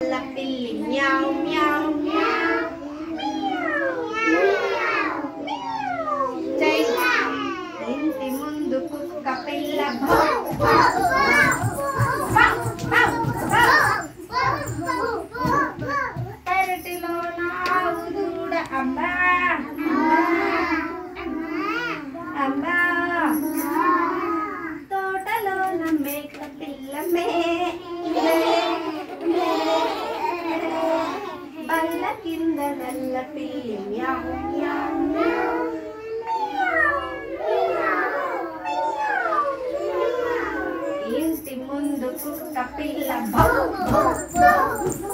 La పిల్లి మ్యావ్ మ్యావ్ మ్యావ్ ఇంటి ముందు కుక్క పిల్ల పెరటిలో నావు దూడ అమ్మా అమ్మా తోటలో మేక పిల్ల మే బల్ల కింద నల్ల పిల్లి మ్యావ్ మ్యావ్ మ్యావ్ ఇంటి ముందు కుక్క పిల్ల భౌ భౌ భౌ